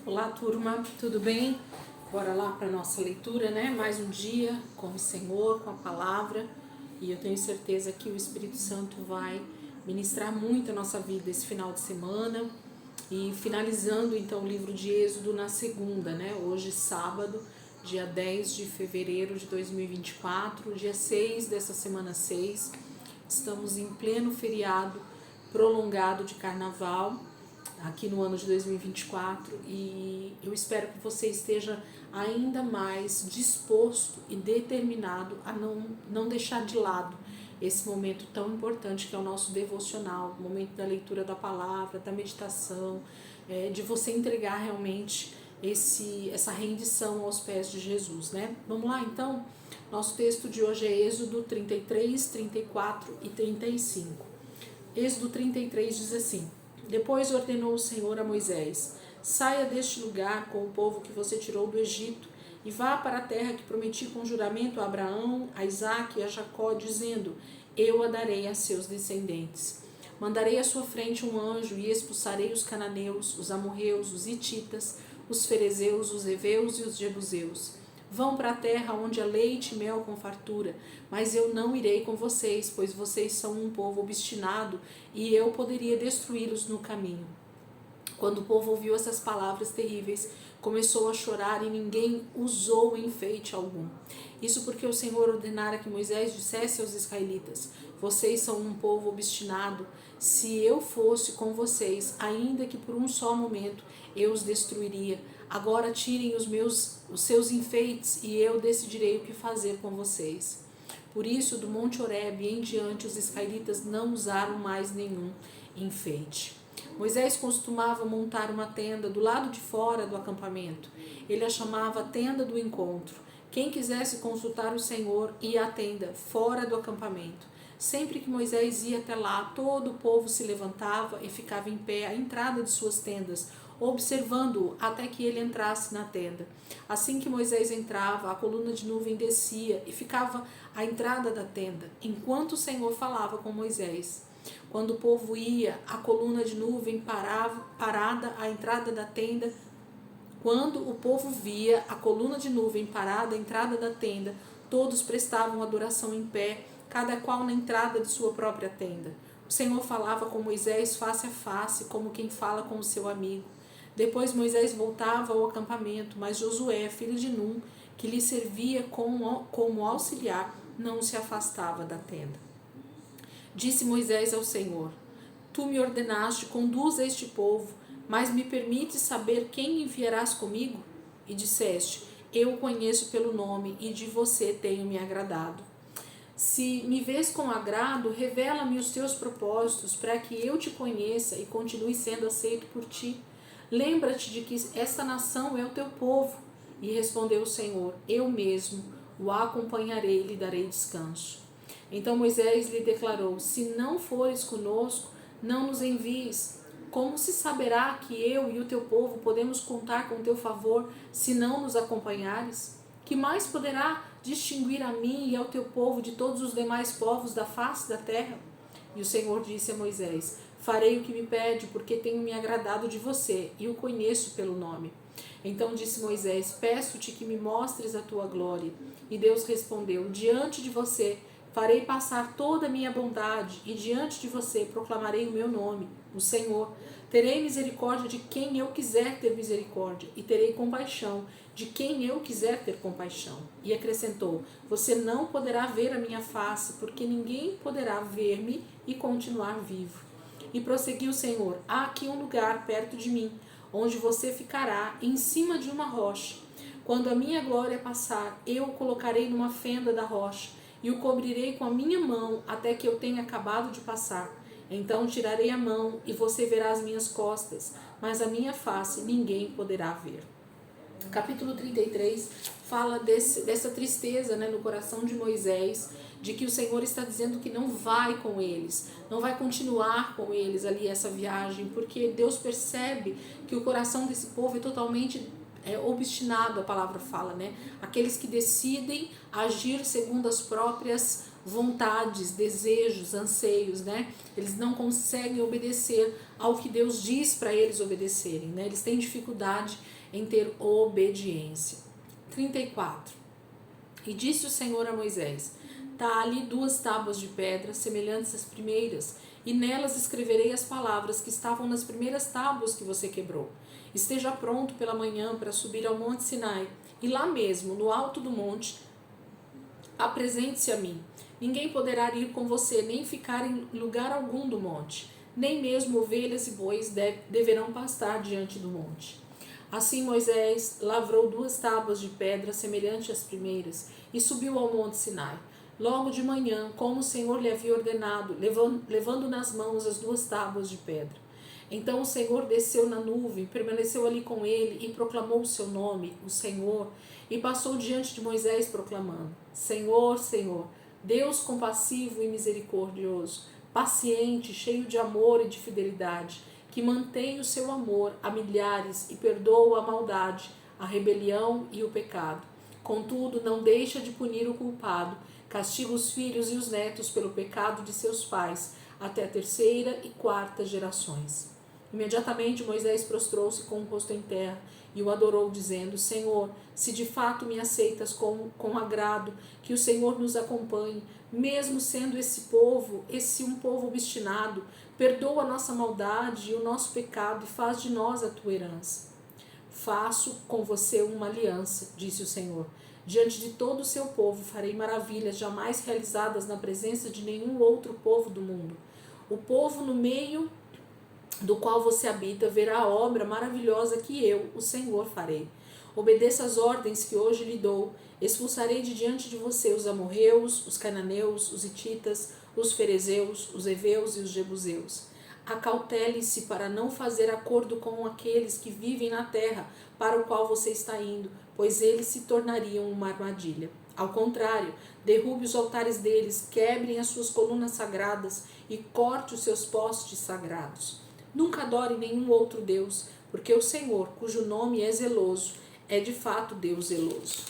Olá, turma, tudo bem? Bora lá para nossa leitura, né? Mais um dia com o Senhor, com a palavra, e eu tenho certeza que o Espírito Santo vai ministrar muito a nossa vida esse final de semana e finalizando então o livro de Êxodo na segunda, né? Hoje, sábado, dia 10 de fevereiro de 2024, dia 6 dessa semana 6, estamos em pleno feriado prolongado de carnaval aqui no ano de 2024 e eu espero que você esteja ainda mais disposto e determinado a não deixar de lado esse momento tão importante que é o nosso devocional, o momento da leitura da palavra, da meditação, de você entregar realmente essa rendição aos pés de Jesus, né? Vamos lá então? Nosso texto de hoje é Êxodo 33, 34 e 35. Êxodo 33 diz assim: Depois ordenou o Senhor a Moisés: Saia deste lugar com o povo que você tirou do Egito e vá para a terra que prometi com juramento a Abraão, a Isaque e a Jacó, dizendo: Eu a darei a seus descendentes. Mandarei à sua frente um anjo e expulsarei os cananeus, os amorreus, os hititas, os ferezeus, os heveus e os jebuseus. Vão para a terra onde há leite e mel com fartura, mas eu não irei com vocês, pois vocês são um povo obstinado e eu poderia destruí-los no caminho. Quando o povo ouviu essas palavras terríveis, começou a chorar e ninguém usou enfeite algum. Isso porque o Senhor ordenara que Moisés dissesse aos israelitas: Vocês são um povo obstinado. Se eu fosse com vocês, ainda que por um só momento, eu os destruiria. Agora tirem os seus enfeites e eu decidirei o que fazer com vocês. Por isso, do Monte Horebe em diante, os israelitas não usaram mais nenhum enfeite. Moisés costumava montar uma tenda do lado de fora do acampamento. Ele a chamava tenda do encontro. Quem quisesse consultar o Senhor ia à tenda, fora do acampamento. Sempre que Moisés ia até lá, todo o povo se levantava e ficava em pé à entrada de suas tendas, observando-o até que ele entrasse na tenda. Assim que Moisés entrava, a coluna de nuvem descia e ficava à entrada da tenda, enquanto o Senhor falava com Moisés. Quando o povo ia, a coluna de nuvem parada à entrada da tenda. Quando o povo via a coluna de nuvem parada à entrada da tenda, todos prestavam adoração em pé, cada qual na entrada de sua própria tenda. O Senhor falava com Moisés face a face, como quem fala com o seu amigo. Depois voltava ao acampamento, mas Josué, filho de Num, que lhe servia como auxiliar, não se afastava da tenda. Disse Moisés ao Senhor: Tu me ordenaste, conduza este povo, mas me permites saber quem enviarás comigo? E disseste: Eu o conheço pelo nome, e de você tenho me agradado. Se me vês com agrado, revela-me os teus propósitos, para que eu te conheça e continue sendo aceito por ti. Lembra-te de que esta nação é o teu povo. E respondeu o Senhor: Eu mesmo o acompanharei e lhe darei descanso. Então Moisés lhe declarou: Se não fores conosco, não nos envies. Como se saberá que eu e o teu povo podemos contar com o teu favor se não nos acompanhares? Que mais poderá distinguir a mim e ao teu povo de todos os demais povos da face da terra? E o Senhor disse a Moisés: Farei o que me pede, porque tenho me agradado de você e o conheço pelo nome. Então disse Moisés: Peço-te que me mostres a tua glória. E Deus respondeu: Diante de você farei passar toda a minha bondade, e diante de você proclamarei o meu nome, o Senhor. Terei misericórdia de quem eu quiser ter misericórdia, e terei compaixão de quem eu quiser ter compaixão. E acrescentou: Você não poderá ver a minha face, porque ninguém poderá ver-me e continuar vivo. E prosseguiu o Senhor: Há aqui um lugar perto de mim, onde você ficará em cima de uma rocha. Quando a minha glória passar, eu o colocarei numa fenda da rocha, e o cobrirei com a minha mão até que eu tenha acabado de passar. Então tirarei a mão e você verá as minhas costas, mas a minha face ninguém poderá ver. Capítulo 33 fala dessa tristeza, no coração de Moisés, de que o Senhor está dizendo que não vai com eles, não vai continuar com eles ali essa viagem, porque Deus percebe que o coração desse povo é totalmente obstinado, a palavra fala, aqueles que decidem agir segundo as próprias vontades, desejos, anseios, né? Eles não conseguem obedecer ao que Deus diz para eles obedecerem, né? Eles têm dificuldade em ter obediência. 34. E disse o Senhor a Moisés: talhe 2 tábuas de pedra, semelhantes às primeiras, e nelas escreverei as palavras que estavam nas primeiras tábuas que você quebrou. Esteja pronto pela manhã para subir ao monte Sinai, e lá mesmo, no alto do monte, apresente-se a mim. Ninguém poderá ir com você, nem ficar em lugar algum do monte, nem mesmo ovelhas e bois deverão pastar diante do monte. Assim Moisés lavrou 2 tábuas de pedra semelhantes às primeiras e subiu ao monte Sinai. Logo de manhã, como o Senhor lhe havia ordenado, levando nas mãos as 2 tábuas de pedra. Então o Senhor desceu na nuvem, permaneceu ali com ele e proclamou o seu nome, o Senhor, e passou diante de Moisés proclamando: Senhor, Senhor, Deus compassivo e misericordioso, paciente, cheio de amor e de fidelidade, que mantém o seu amor a milhares e perdoa a maldade, a rebelião e o pecado. Contudo, não deixa de punir o culpado, castiga os filhos e os netos pelo pecado de seus pais, até a 3ª e 4ª gerações. Imediatamente Moisés prostrou-se com o rosto em terra e o adorou, dizendo: Senhor, se de fato me aceitas com agrado, que o Senhor nos acompanhe, mesmo sendo esse um povo obstinado, perdoa a nossa maldade e o nosso pecado e faz de nós a tua herança. Faço com você uma aliança, disse o Senhor. Diante de todo o seu povo farei maravilhas jamais realizadas na presença de nenhum outro povo do mundo. O povo no meio do qual você habita verá a obra maravilhosa que eu, o Senhor, farei. Obedeça às ordens que hoje lhe dou. Expulsarei de diante de você os amorreus, os cananeus, os hititas, os ferezeus, os heveus e os jebuseus. Acautele-se para não fazer acordo com aqueles que vivem na terra para o qual você está indo, pois eles se tornariam uma armadilha. Ao contrário, derrube os altares deles, quebrem as suas colunas sagradas e corte os seus postes sagrados. Nunca adore nenhum outro Deus, porque o Senhor, cujo nome é zeloso, é de fato Deus zeloso.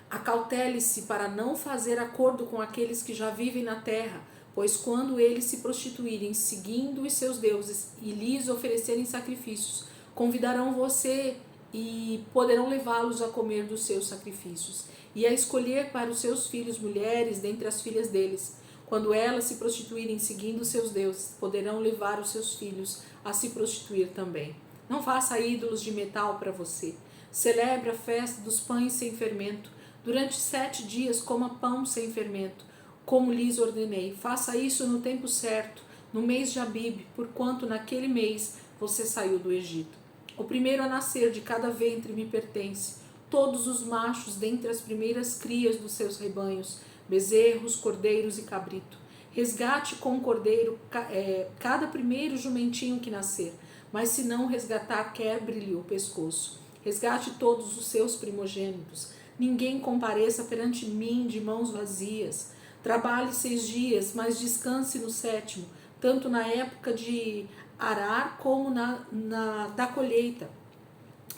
Acautele-se para não fazer acordo com aqueles que já vivem na terra, pois quando eles se prostituírem seguindo os seus deuses e lhes oferecerem sacrifícios, convidarão você e poderão levá-los a comer dos seus sacrifícios e a escolher para os seus filhos mulheres dentre as filhas deles. Quando elas se prostituírem seguindo os seus deuses, poderão levar os seus filhos a se prostituir também. Não faça ídolos de metal para você. Celebre a festa dos pães sem fermento. Durante 7 dias coma pão sem fermento, como lhes ordenei. Faça isso no tempo certo, no mês de Abib, porquanto naquele mês você saiu do Egito. O primeiro a nascer de cada ventre me pertence. Todos os machos dentre as primeiras crias dos seus rebanhos, bezerros, cordeiros e cabrito. Resgate com o cordeiro cada primeiro jumentinho que nascer, mas se não resgatar, quebre-lhe o pescoço. Resgate todos os seus primogênitos. Ninguém compareça perante mim de mãos vazias. Trabalhe 6 dias, mas descanse no 7º, tanto na época de arar como da colheita.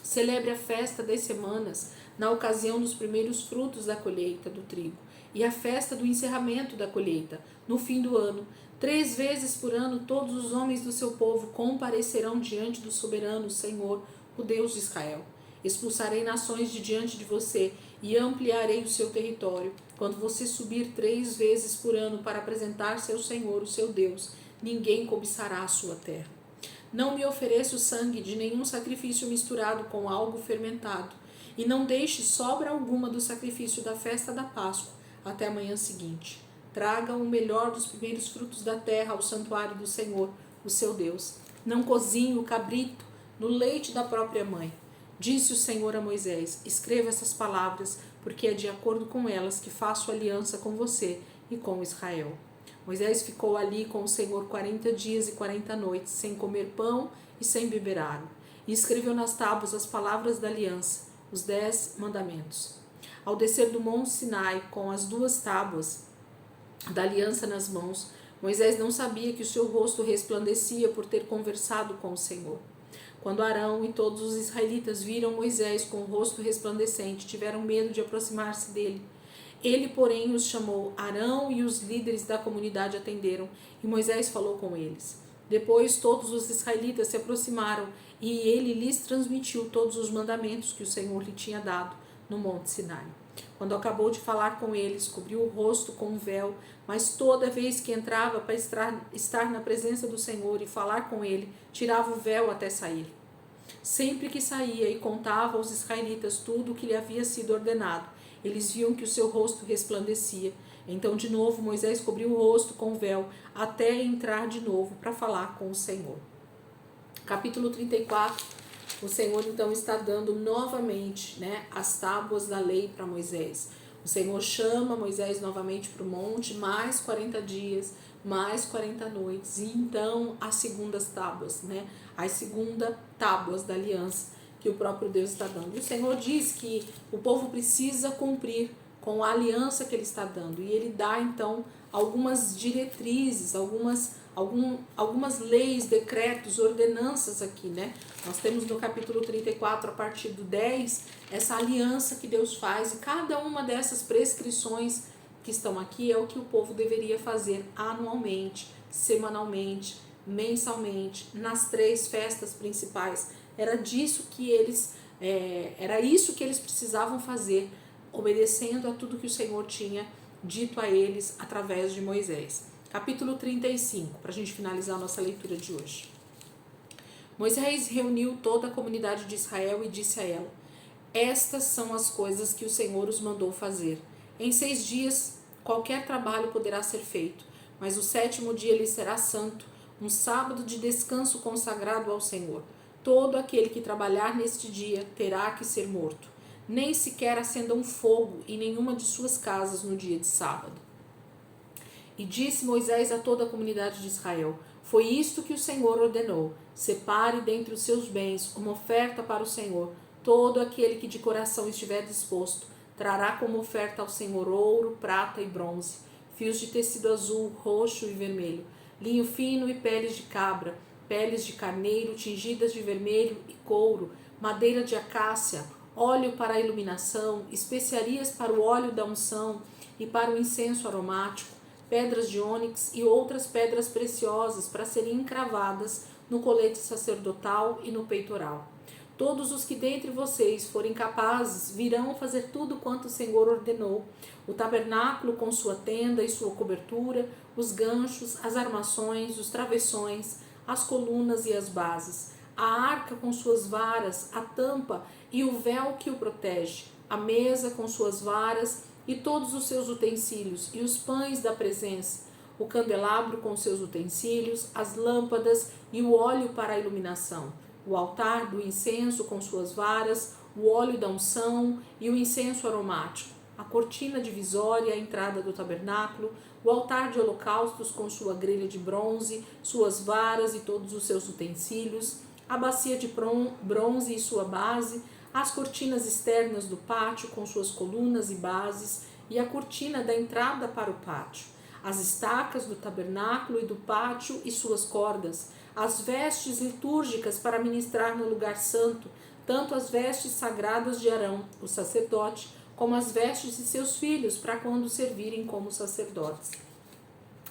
Celebre a festa das semanas, na ocasião dos primeiros frutos da colheita do trigo, e a festa do encerramento da colheita, no fim do ano. 3 vezes por ano todos os homens do seu povo comparecerão diante do soberano Senhor, o Deus de Israel. Expulsarei nações de diante de você e ampliarei o seu território. Quando você subir 3 vezes por ano para apresentar-se ao Senhor, o seu Deus, ninguém cobiçará a sua terra. Não me ofereça o sangue de nenhum sacrifício misturado com algo fermentado, e não deixe sobra alguma do sacrifício da festa da Páscoa até a manhã seguinte. Traga o melhor dos primeiros frutos da terra ao santuário do Senhor, o seu Deus. Não cozinhe o cabrito no leite da própria mãe. Disse o Senhor a Moisés: escreva essas palavras, porque é de acordo com elas que faço aliança com você e com Israel. Moisés ficou ali com o Senhor 40 dias e 40 noites, sem comer pão e sem beber água. E escreveu nas tábuas as palavras da aliança, os 10 mandamentos. Ao descer do monte Sinai com as 2 tábuas da aliança nas mãos, Moisés não sabia que o seu rosto resplandecia por ter conversado com o Senhor. Quando Arão e todos os israelitas viram Moisés com o rosto resplandecente, tiveram medo de aproximar-se dele. Ele, porém, os chamou. Arão e os líderes da comunidade atenderam, e Moisés falou com eles. Depois todos os israelitas se aproximaram, e ele lhes transmitiu todos os mandamentos que o Senhor lhe tinha dado no Monte Sinai. Quando acabou de falar com eles, cobriu o rosto com um véu, mas toda vez que entrava para estar na presença do Senhor e falar com ele, tirava o véu até sair. Sempre que saía e contava aos israelitas tudo o que lhe havia sido ordenado, eles viam que o seu rosto resplandecia. Então, de novo, Moisés cobriu o rosto com o véu até entrar de novo para falar com o Senhor. Capítulo 34, o Senhor então está dando novamente, as tábuas da lei para Moisés. O Senhor chama Moisés novamente para o monte, mais 40 dias, mais 40 noites, e então as segundas tábuas, as segundas tábuas da aliança que o próprio Deus está dando. E o Senhor diz que o povo precisa cumprir com a aliança que ele está dando, e ele dá então algumas diretrizes, algumas leis, decretos, ordenanças aqui, Nós temos no capítulo 34, a partir do 10, essa aliança que Deus faz, e cada uma dessas prescrições que estão aqui é o que o povo deveria fazer anualmente, semanalmente, mensalmente, nas 3 festas principais. Era isso que eles precisavam fazer, obedecendo a tudo que o Senhor tinha dito a eles através de Moisés. Capítulo 35, para a gente finalizar a nossa leitura de hoje. Moisés reuniu toda a comunidade de Israel e disse a ela: estas são as coisas que o Senhor os mandou fazer. Em 6 dias qualquer trabalho poderá ser feito, mas o 7º dia lhe será santo, um sábado de descanso consagrado ao Senhor. Todo aquele que trabalhar neste dia terá que ser morto. Nem sequer acenda um fogo em nenhuma de suas casas no dia de sábado. E disse Moisés a toda a comunidade de Israel: foi isto que o Senhor ordenou: separe dentre os seus bens uma oferta para o Senhor. Todo aquele que de coração estiver disposto trará como oferta ao Senhor ouro, prata e bronze, fios de tecido azul, roxo e vermelho, linho fino e peles de cabra, peles de carneiro tingidas de vermelho e couro, madeira de acácia, óleo para a iluminação, especiarias para o óleo da unção e para o incenso aromático, pedras de ônix e outras pedras preciosas para serem encravadas no colete sacerdotal e no peitoral. Todos os que dentre vocês forem capazes virão fazer tudo quanto o Senhor ordenou: o tabernáculo com sua tenda e sua cobertura, os ganchos, as armações, os travessões, as colunas e as bases, a arca com suas varas, a tampa e o véu que o protege, a mesa com suas varas e todos os seus utensílios, e os pães da presença, o candelabro com seus utensílios, as lâmpadas e o óleo para a iluminação, o altar do incenso com suas varas, o óleo da unção e o incenso aromático, a cortina divisória, a entrada do tabernáculo, o altar de holocaustos com sua grelha de bronze, suas varas e todos os seus utensílios, a bacia de bronze e sua base, as cortinas externas do pátio com suas colunas e bases e a cortina da entrada para o pátio, as estacas do tabernáculo e do pátio e suas cordas, as vestes litúrgicas para ministrar no lugar santo, tanto as vestes sagradas de Arão, o sacerdote, como as vestes de seus filhos para quando servirem como sacerdotes.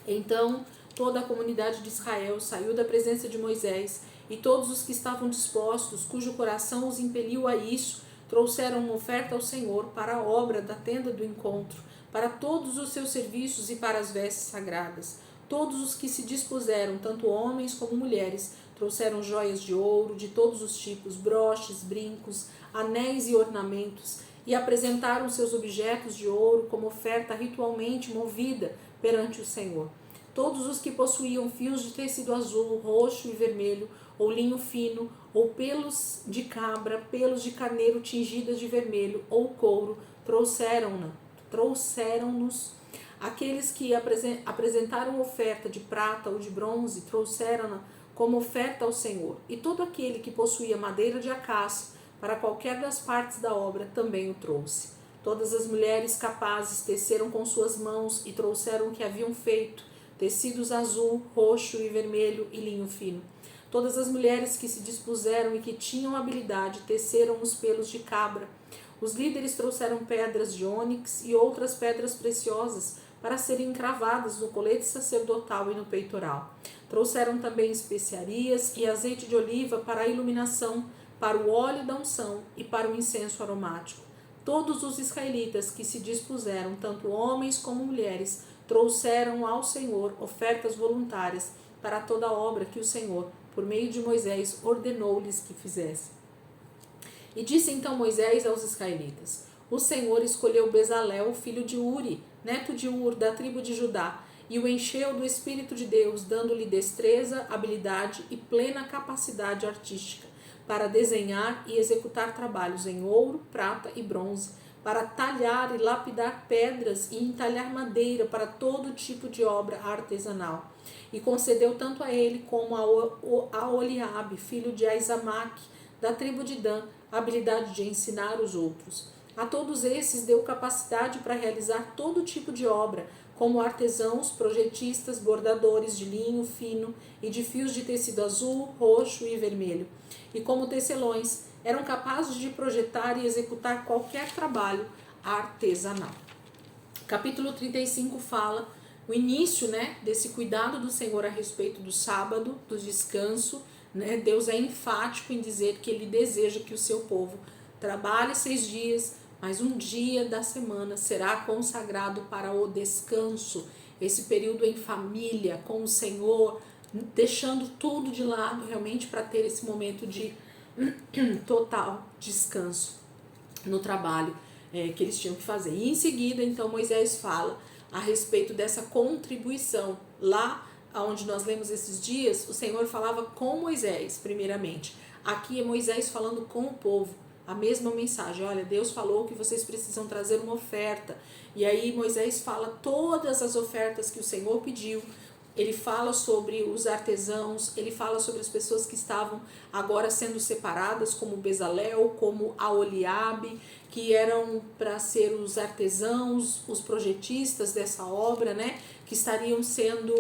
Então toda a comunidade de Israel saiu da presença de Moisés, e todos os que estavam dispostos, cujo coração os impeliu a isso, trouxeram uma oferta ao Senhor para a obra da tenda do encontro, para todos os seus serviços e para as vestes sagradas. Todos os que se dispuseram, tanto homens como mulheres, trouxeram joias de ouro de todos os tipos, broches, brincos, anéis e ornamentos, e apresentaram seus objetos de ouro como oferta ritualmente movida perante o Senhor. Todos os que possuíam fios de tecido azul, roxo e vermelho, ou linho fino, ou pelos de cabra, pelos de carneiro tingidas de vermelho, ou couro, trouxeram-nos. Aqueles que apresentaram oferta de prata ou de bronze, trouxeram-na como oferta ao Senhor. E todo aquele que possuía madeira de acácia, para qualquer das partes da obra, também o trouxe. Todas as mulheres capazes teceram com suas mãos e trouxeram o que haviam feito, tecidos azul, roxo e vermelho e linho fino. Todas as mulheres que se dispuseram e que tinham habilidade teceram os pelos de cabra, Os líderes trouxeram pedras de ônix e outras pedras preciosas para serem encravadas no colete sacerdotal e no peitoral. Trouxeram também especiarias e azeite de oliva para a iluminação, para o óleo da unção e para o incenso aromático. Todos os israelitas que se dispuseram, tanto homens como mulheres, trouxeram ao Senhor ofertas voluntárias para toda a obra que o Senhor, por meio de Moisés, ordenou-lhes que fizessem. E disse então Moisés aos israelitas: o Senhor escolheu Bezalel, filho de Uri, neto de Ur, da tribo de Judá, e o encheu do Espírito de Deus, dando-lhe destreza, habilidade e plena capacidade artística, para desenhar e executar trabalhos em ouro, prata e bronze, para talhar e lapidar pedras e entalhar madeira para todo tipo de obra artesanal. E concedeu tanto a ele como a Oliabe, filho de Aizamaque, da tribo de Dan, a habilidade de ensinar os outros. A todos esses deu capacidade para realizar todo tipo de obra, como artesãos, projetistas, bordadores de linho fino e de fios de tecido azul, roxo e vermelho. E como tecelões, eram capazes de projetar e executar qualquer trabalho artesanal. Capítulo 35 fala o início, desse cuidado do Senhor a respeito do sábado, do descanso. Deus é enfático em dizer que Ele deseja que o seu povo trabalhe 6 dias, mas um dia da semana será consagrado para o descanso, esse período em família, com o Senhor, deixando tudo de lado realmente para ter esse momento de total descanso no trabalho que eles tinham que fazer. E em seguida, então, Moisés fala a respeito dessa contribuição. Lá onde nós lemos esses dias, o Senhor falava com Moisés, primeiramente. Aqui é Moisés falando com o povo, a mesma mensagem. Olha, Deus falou que vocês precisam trazer uma oferta. E aí Moisés fala todas as ofertas que o Senhor pediu. Ele fala sobre os artesãos, ele fala sobre as pessoas que estavam agora sendo separadas, como Bezalel, como a Oliabe, que eram para ser os artesãos, os projetistas dessa obra, que estariam sendo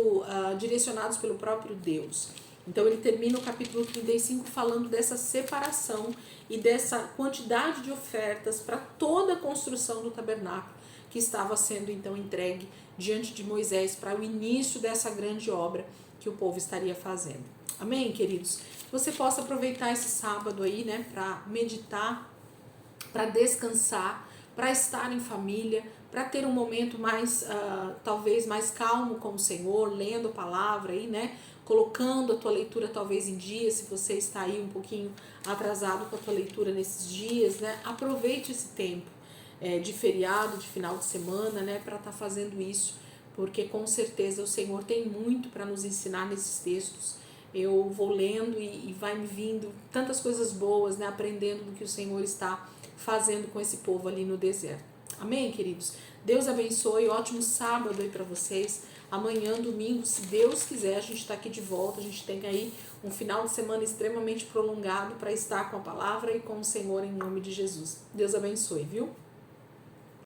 direcionados pelo próprio Deus. Então ele termina o capítulo 35 falando dessa separação e dessa quantidade de ofertas para toda a construção do tabernáculo, que estava sendo então entregue diante de Moisés para o início dessa grande obra que o povo estaria fazendo. Amém, queridos? Que você possa aproveitar esse sábado aí, para meditar, para descansar, para estar em família, para ter um momento mais, talvez mais calmo com o Senhor, lendo a palavra aí, colocando a tua leitura talvez em dia, se você está aí um pouquinho atrasado com a tua leitura nesses dias, aproveite esse tempo de feriado, de final de semana, para estar fazendo isso, porque com certeza o Senhor tem muito para nos ensinar nesses textos. Eu vou lendo e vai me vindo tantas coisas boas, aprendendo do que o Senhor está fazendo com esse povo ali no deserto. Amém, queridos? Deus abençoe, ótimo sábado aí para vocês. Amanhã, domingo, se Deus quiser, a gente está aqui de volta. A gente tem aí um final de semana extremamente prolongado para estar com a palavra e com o Senhor em nome de Jesus. Deus abençoe, viu?